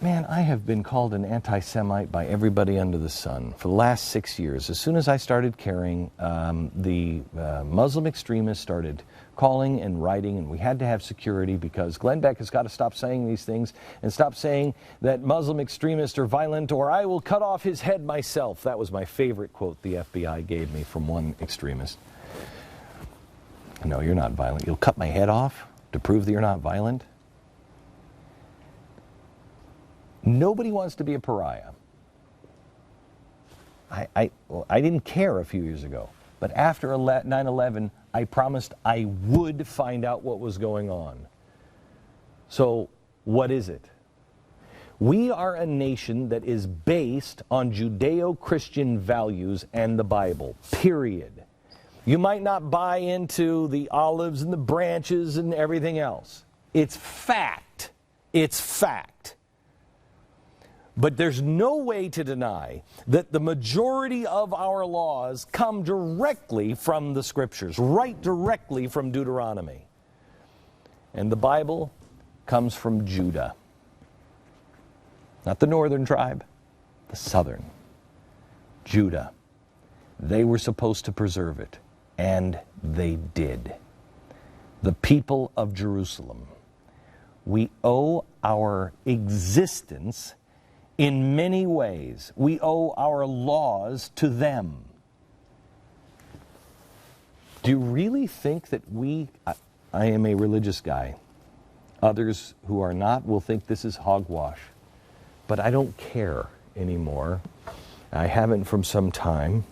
Man, I have been called an anti-Semite by everybody under the sun for the last 6 years. As soon as I started caring, the Muslim extremists started calling and writing, and we had to have security because Glenn Beck has got to stop saying these things and stop saying that Muslim extremists are violent or I will cut off his head myself. That was my favorite quote the FBI gave me from one extremist. No, you're not violent. You'll cut my head off to prove that you're not violent? Nobody wants to be a pariah. I didn't care a few years ago, but after 9/11, I promised I would find out what was going on. So, what is it? We are a nation that is based on Judeo-Christian values and the Bible, period. You might not buy into the olives and the branches and everything else. It's fact. It's fact. But there's no way to deny that the majority of our laws come directly from the Scriptures, right directly from Deuteronomy. And the Bible comes from Judah. Not the northern tribe, the southern. Judah. They were supposed to preserve it, and they did. The people of Jerusalem. We owe our existence in many ways. We owe our laws to them. Do you really think that I am a religious guy. Others who are not will think this is hogwash. But I don't care anymore. I haven't from some time.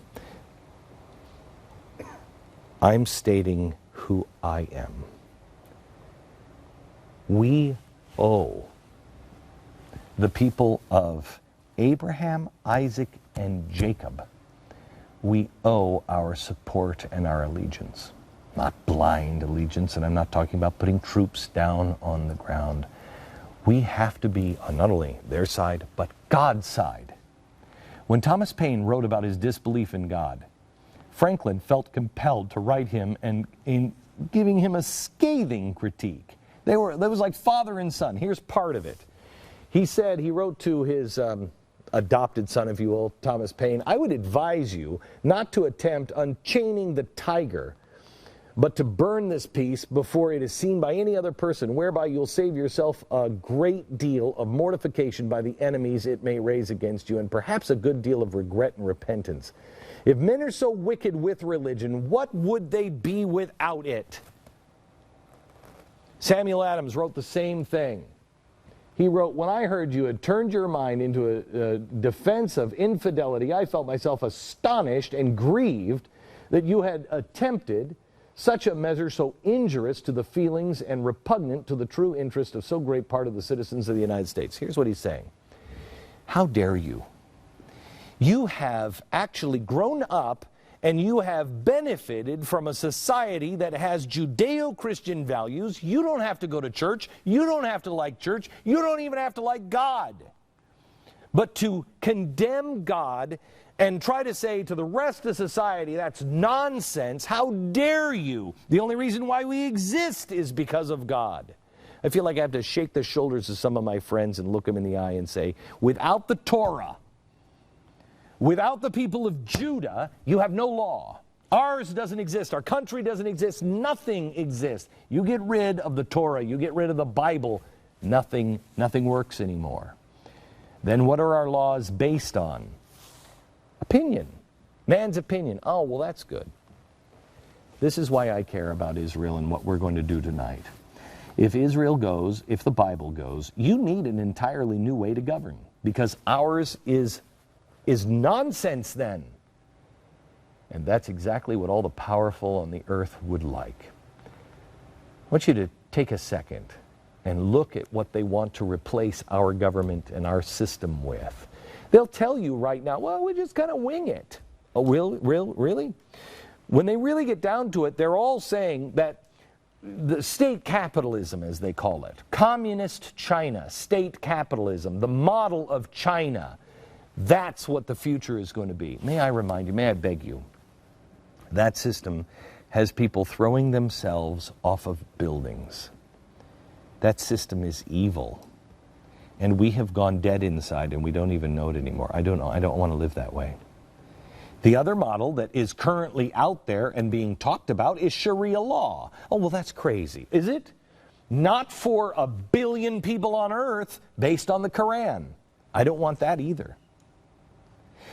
I'm stating who I am. We owe the people of Abraham, Isaac, and Jacob, we owe our support and our allegiance. Not blind allegiance, and I'm not talking about putting troops down on the ground. We have to be on not only their side, but God's side. When Thomas Paine wrote about his disbelief in God, Franklin felt compelled to write him and in giving him a scathing critique. That was like father and son. Here's part of it. He said, he wrote to his adopted son, if you will, Thomas Paine, I would advise you not to attempt unchaining the tiger, but to burn this piece before it is seen by any other person, whereby you'll save yourself a great deal of mortification by the enemies it may raise against you, and perhaps a good deal of regret and repentance. If men are so wicked with religion, what would they be without it? Samuel Adams wrote the same thing. He wrote, when I heard you had turned your mind into a defense of infidelity, I felt myself astonished and grieved that you had attempted such a measure so injurious to the feelings and repugnant to the true interest of so great part of the citizens of the United States. Here's what he's saying. How dare you? You have actually grown up and you have benefited from a society that has Judeo-Christian values. You don't have to go to church. You don't have to like church. You don't even have to like God. But to condemn God and try to say to the rest of society, that's nonsense, how dare you? The only reason why we exist is because of God. I feel like I have to shake the shoulders of some of my friends and look them in the eye and say, without the Torah, without the people of Judah, you have no law. Ours doesn't exist. Our country doesn't exist. Nothing exists. You get rid of the Torah, you get rid of the Bible, nothing works anymore. Then what are our laws based on? Opinion. Man's opinion. Oh, well, that's good. This is why I care about Israel and what we're going to do tonight. If Israel goes, if the Bible goes, you need an entirely new way to govern, because ours is nonsense then. And that's exactly what all the powerful on the earth would like. I want you to take a second and look at what they want to replace our government and our system with. They'll tell you right now, well, we just kind of wing it. Oh, really? When they really get down to it, they're all saying that the state capitalism, as they call it, communist China, state capitalism, the model of China, that's what the future is going to be. May I remind you, may I beg you, that system has people throwing themselves off of buildings. That system is evil. And we have gone dead inside and we don't even know it anymore. I don't know. I don't want to live that way. The other model that is currently out there and being talked about is Sharia law. Oh, well, that's crazy. Is it? Not for 1 billion people on earth based on the Quran. I don't want that either.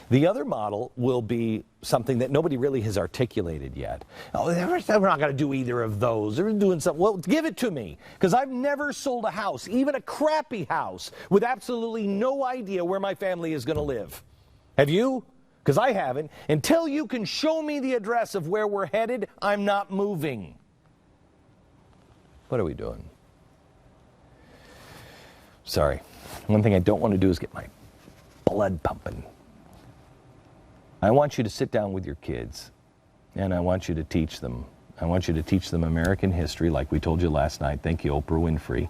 The other model will be something that nobody really has articulated yet. Oh, we're not going to do either of those. They're doing something. Well, give it to me. Because I've never sold a house, even a crappy house, with absolutely no idea where my family is going to live. Have you? Because I haven't. Until you can show me the address of where we're headed, I'm not moving. What are we doing? Sorry. One thing I don't want to do is get my blood pumping. I want you to sit down with your kids, and I want you to teach them. I want you to teach them American history, like we told you last night. Thank you, Oprah Winfrey.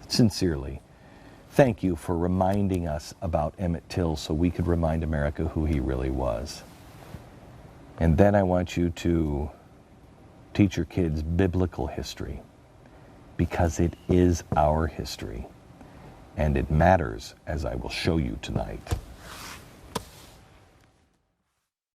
Sincerely. Thank you for reminding us about Emmett Till so we could remind America who he really was. And then I want you to teach your kids biblical history, because it is our history, and it matters, as I will show you tonight.